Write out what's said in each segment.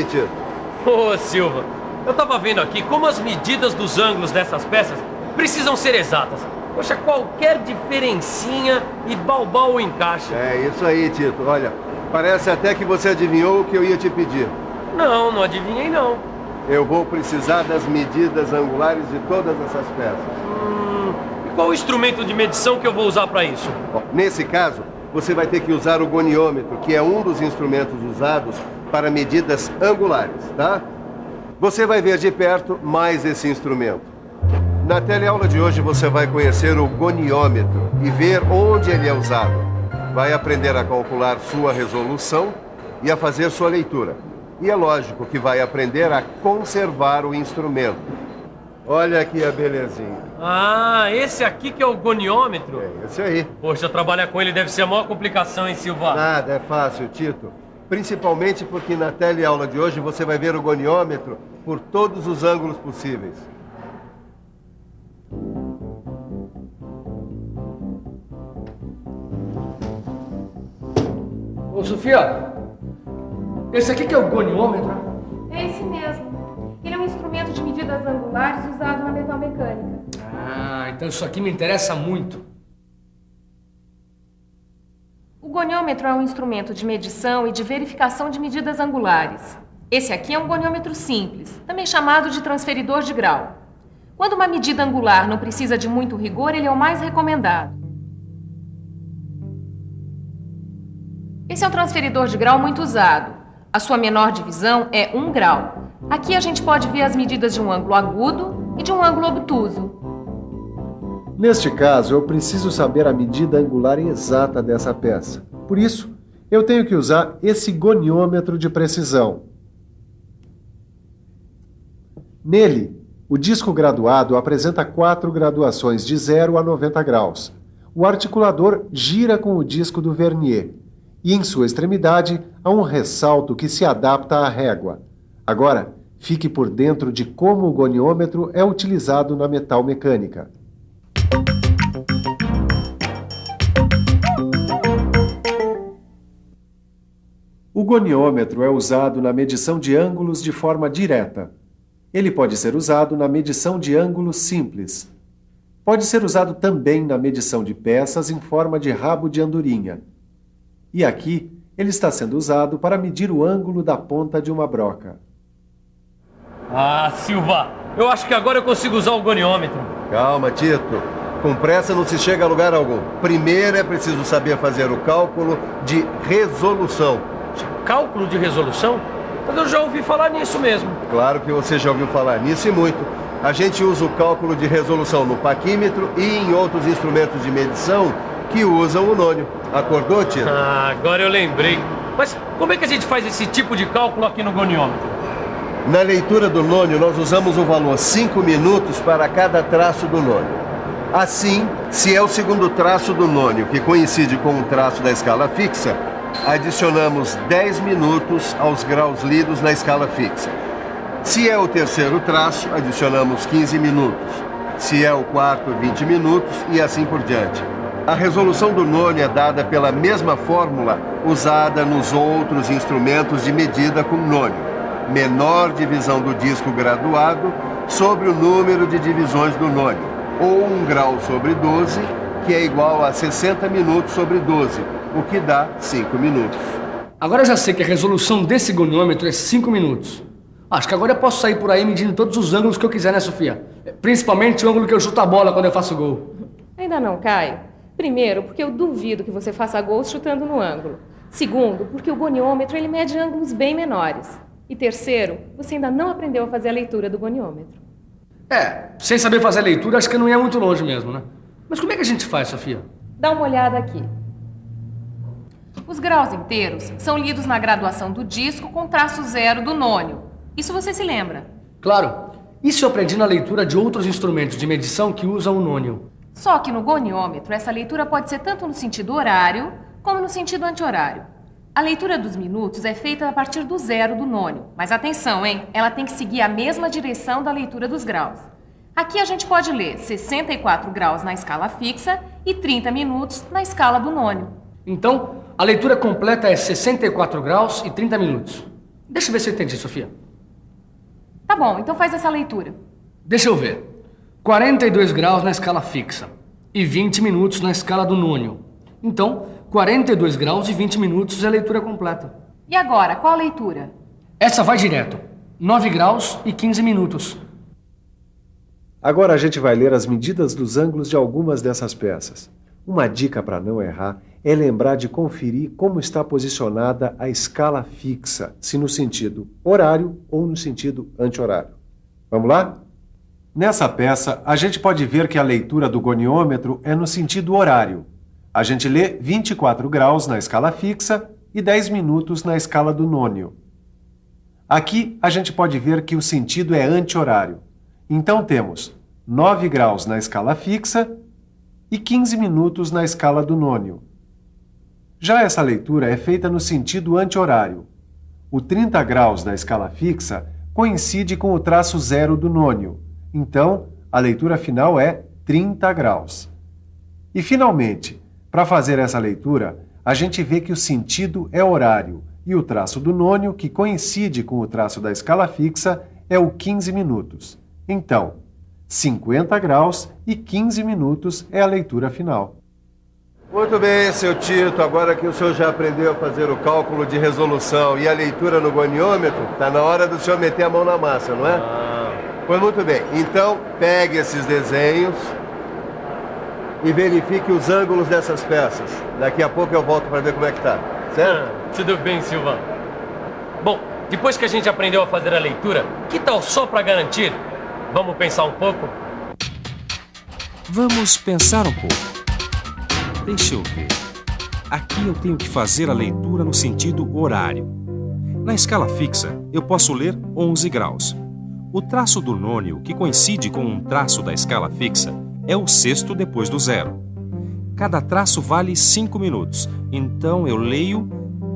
Tito? Ô, Silva, eu tava vendo aqui como as medidas dos ângulos dessas peças precisam ser exatas. Poxa, qualquer diferencinha e balbal o encaixe. É isso aí, Tito. Olha, parece até que você adivinhou o que eu ia te pedir. Não adivinhei não. Eu vou precisar das medidas angulares de todas essas peças. E qual o instrumento de medição que eu vou usar para isso? Bom, nesse caso, você vai ter que usar o goniômetro, que é um dos instrumentos usados para medidas angulares, tá? Você vai ver de perto mais esse instrumento. Na teleaula de hoje você vai conhecer o goniômetro e ver onde ele é usado. Vai aprender a calcular sua resolução e a fazer sua leitura. E é lógico que vai aprender a conservar o instrumento. Olha aqui a belezinha. Ah, esse aqui que é o goniômetro? É esse aí. Poxa, trabalhar com ele deve ser a maior complicação, hein, Silva? Nada, é fácil, Tito. Principalmente porque na teleaula de hoje você vai ver o goniômetro por todos os ângulos possíveis. Ô, Sofia, esse aqui que é o goniômetro? É esse mesmo. Ele é um instrumento de medidas angulares usado na metalmecânica. Ah, então isso aqui me interessa muito. O goniômetro é um instrumento de medição e de verificação de medidas angulares. Esse aqui é um goniômetro simples, também chamado de transferidor de grau. Quando uma medida angular não precisa de muito rigor, ele é o mais recomendado. Esse é um transferidor de grau muito usado. A sua menor divisão é 1 grau. Aqui a gente pode ver as medidas de um ângulo agudo e de um ângulo obtuso. Neste caso, eu preciso saber a medida angular exata dessa peça. Por isso, eu tenho que usar esse goniômetro de precisão. Nele, o disco graduado apresenta 4 graduações de 0 a 90 graus. O articulador gira com o disco do vernier. E em sua extremidade há um ressalto que se adapta à régua. Agora, fique por dentro de como o goniômetro é utilizado na metalmecânica. O goniômetro é usado na medição de ângulos de forma direta. Ele pode ser usado na medição de ângulos simples. Pode ser usado também na medição de peças em forma de rabo de andorinha. E aqui, ele está sendo usado para medir o ângulo da ponta de uma broca. Ah, Silva, eu acho que agora eu consigo usar o goniômetro. Calma, Tito. Com pressa não se chega a lugar algum. Primeiro é preciso saber fazer o cálculo de resolução. Cálculo de resolução? Mas eu já ouvi falar nisso mesmo. Claro que você já ouviu falar nisso e muito. A gente usa o cálculo de resolução no paquímetro e em outros instrumentos de medição que usam o nônio. Acordou, Tito? Ah, agora eu lembrei. Mas como é que a gente faz esse tipo de cálculo aqui no goniômetro? Na leitura do nônio, nós usamos o valor 5 minutos para cada traço do nônio. Assim, se é o segundo traço do nônio que coincide com o traço da escala fixa, adicionamos 10 minutos aos graus lidos na escala fixa. Se é o terceiro traço, adicionamos 15 minutos. Se é o quarto, 20 minutos e assim por diante. A resolução do nônio é dada pela mesma fórmula usada nos outros instrumentos de medida com nônio. Menor divisão do disco graduado sobre o número de divisões do nônio, ou 1 grau sobre 12, que é igual a 60 minutos sobre 12, o que dá 5 minutos. Agora eu já sei que a resolução desse goniômetro é 5 minutos. Acho que agora eu posso sair por aí medindo todos os ângulos que eu quiser, né, Sofia? Principalmente o ângulo que eu chuto a bola quando eu faço gol. Ainda não, Caio. Primeiro, porque eu duvido que você faça gols chutando no ângulo. Segundo, porque o goniômetro ele mede ângulos bem menores. E terceiro, você ainda não aprendeu a fazer a leitura do goniômetro. Sem saber fazer a leitura, acho que não ia muito longe mesmo, né? Mas como é que a gente faz, Sofia? Dá uma olhada aqui. Os graus inteiros são lidos na graduação do disco com traço 0 do nônio. Isso você se lembra? Claro. Isso eu aprendi na leitura de outros instrumentos de medição que usam o nônio. Só que no goniômetro, essa leitura pode ser tanto no sentido horário, como no sentido anti-horário. A leitura dos minutos é feita a partir do 0 do nônio. Mas atenção, hein? Ela tem que seguir a mesma direção da leitura dos graus. Aqui a gente pode ler 64 graus na escala fixa e 30 minutos na escala do nônio. Então, a leitura completa é 64 graus e 30 minutos. Deixa eu ver se eu entendi, Sofia. Tá bom, então faz essa leitura. Deixa eu ver. 42 graus na escala fixa e 20 minutos na escala do nônio. Então, 42 graus e 20 minutos é a leitura completa. E agora, qual a leitura? Essa vai direto. 9 graus e 15 minutos. Agora a gente vai ler as medidas dos ângulos de algumas dessas peças. Uma dica para não errar é lembrar de conferir como está posicionada a escala fixa, se no sentido horário ou no sentido anti-horário. Vamos lá? Nessa peça, a gente pode ver que a leitura do goniômetro é no sentido horário. A gente lê 24 graus na escala fixa e 10 minutos na escala do nônio. Aqui, a gente pode ver que o sentido é anti-horário. Então, temos 9 graus na escala fixa e 15 minutos na escala do nônio. Já essa leitura é feita no sentido anti-horário. O 30 graus da escala fixa coincide com o traço zero do nônio. Então, a leitura final é 30 graus. E, finalmente, para fazer essa leitura, a gente vê que o sentido é horário e o traço do nônio, que coincide com o traço da escala fixa, é o 15 minutos. Então, 50 graus e 15 minutos é a leitura final. Muito bem, seu Tito. Agora que o senhor já aprendeu a fazer o cálculo de resolução e a leitura no goniômetro, está na hora do senhor meter a mão na massa, não é? Pois muito bem. Então, pegue esses desenhos e verifique os ângulos dessas peças. Daqui a pouco eu volto para ver como é que tá. Certo? Tudo bem, Silva. Bom, depois que a gente aprendeu a fazer a leitura, que tal só para garantir? Vamos pensar um pouco? Vamos pensar um pouco. Deixa eu ver. Aqui eu tenho que fazer a leitura no sentido horário. Na escala fixa, eu posso ler 11 graus. O traço do nônio, que coincide com um traço da escala fixa, é o sexto depois do zero. Cada traço vale 5 minutos, então eu leio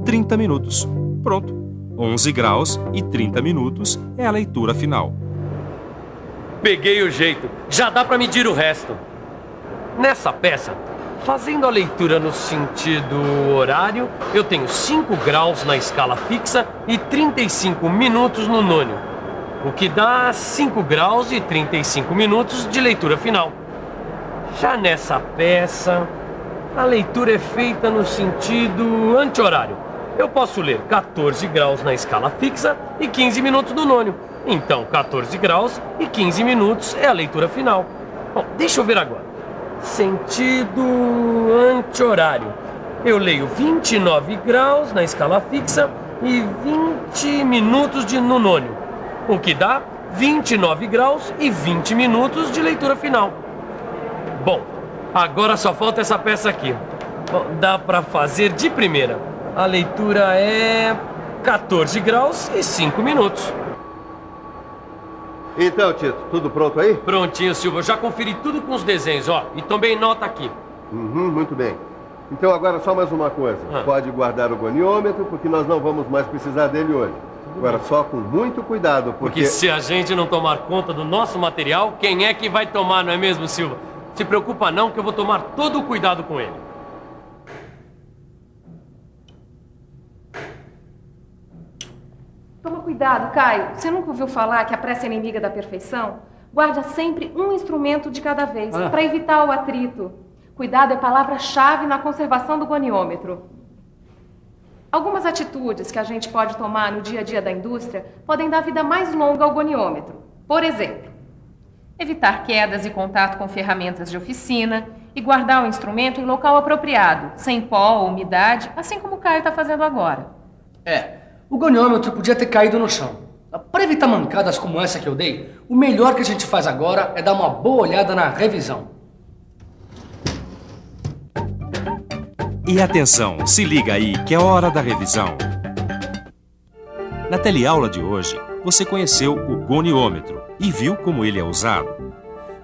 30 minutos. Pronto. 11 graus e 30 minutos é a leitura final. Peguei o jeito. Já dá para medir o resto. Nessa peça, fazendo a leitura no sentido horário, eu tenho 5 graus na escala fixa e 35 minutos no nônio, o que dá 5 graus e 35 minutos de leitura final. Já nessa peça, a leitura é feita no sentido anti-horário. Eu posso ler 14 graus na escala fixa e 15 minutos no nônio. Então, 14 graus e 15 minutos é a leitura final. Bom, deixa eu ver agora. Sentido anti-horário. Eu leio 29 graus na escala fixa e 20 minutos no nônio, o que dá 29 graus e 20 minutos de leitura final. Bom, agora só falta essa peça aqui. Bom, dá para fazer de primeira. A leitura é 14 graus e 5 minutos. Então, Tito, tudo pronto aí? Prontinho, Silva. Eu já conferi tudo com os desenhos, ó. E também nota aqui. Muito bem. Então agora só mais uma coisa. Pode guardar o goniômetro, porque nós não vamos mais precisar dele hoje. Agora só com muito cuidado, Porque se a gente não tomar conta do nosso material, quem é que vai tomar, não é mesmo, Silva? Se preocupa não, que eu vou tomar todo o cuidado com ele. Toma cuidado, Caio. Você nunca ouviu falar que a pressa é inimiga da perfeição? Guarda sempre um instrumento de cada vez, para evitar o atrito. Cuidado é palavra-chave na conservação do goniômetro. Algumas atitudes que a gente pode tomar no dia a dia da indústria podem dar vida mais longa ao goniômetro. Por exemplo, evitar quedas e contato com ferramentas de oficina e guardar o instrumento em local apropriado, sem pó ou umidade, assim como o Caio está fazendo agora. O goniômetro podia ter caído no chão. Para evitar mancadas como essa que eu dei, o melhor que a gente faz agora é dar uma boa olhada na revisão. E atenção, se liga aí que é hora da revisão. Na teleaula de hoje, você conheceu o goniômetro e viu como ele é usado.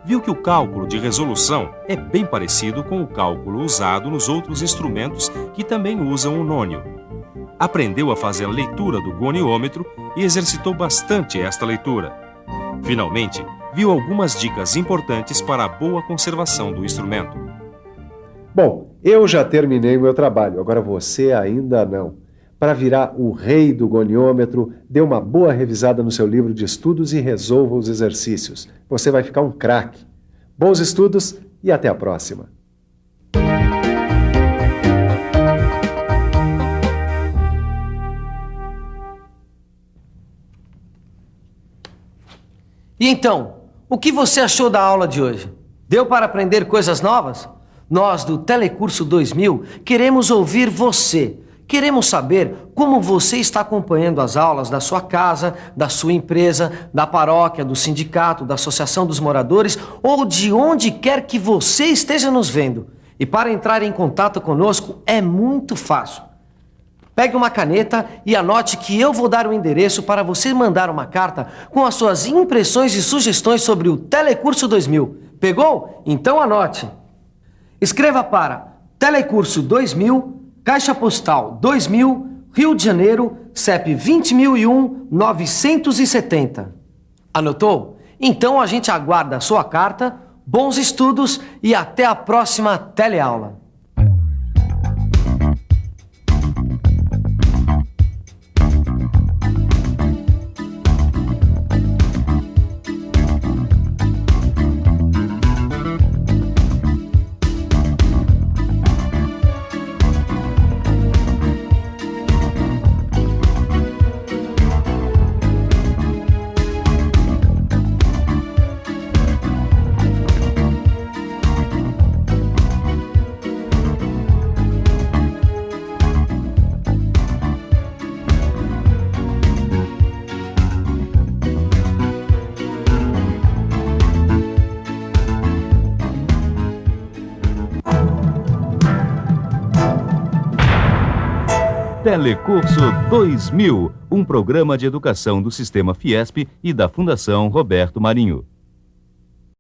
Viu que o cálculo de resolução é bem parecido com o cálculo usado nos outros instrumentos que também usam o nônio. Aprendeu a fazer a leitura do goniômetro e exercitou bastante esta leitura. Finalmente, viu algumas dicas importantes para a boa conservação do instrumento. Bom, eu já terminei o meu trabalho, agora você ainda não. Para virar o rei do goniômetro, dê uma boa revisada no seu livro de estudos e resolva os exercícios. Você vai ficar um craque. Bons estudos e até a próxima. E então, o que você achou da aula de hoje? Deu para aprender coisas novas? Nós, do Telecurso 2000, queremos ouvir você. Queremos saber como você está acompanhando as aulas da sua casa, da sua empresa, da paróquia, do sindicato, da associação dos moradores ou de onde quer que você esteja nos vendo. E para entrar em contato conosco é muito fácil. Pegue uma caneta e anote que eu vou dar o endereço para você mandar uma carta com as suas impressões e sugestões sobre o Telecurso 2000. Pegou? Então anote. Escreva para Telecurso 2000, Caixa Postal 2000, Rio de Janeiro, CEP 20.001-970. Anotou? Então a gente aguarda a sua carta, bons estudos e até a próxima teleaula. Telecurso 2000, um programa de educação do Sistema Fiesp e da Fundação Roberto Marinho.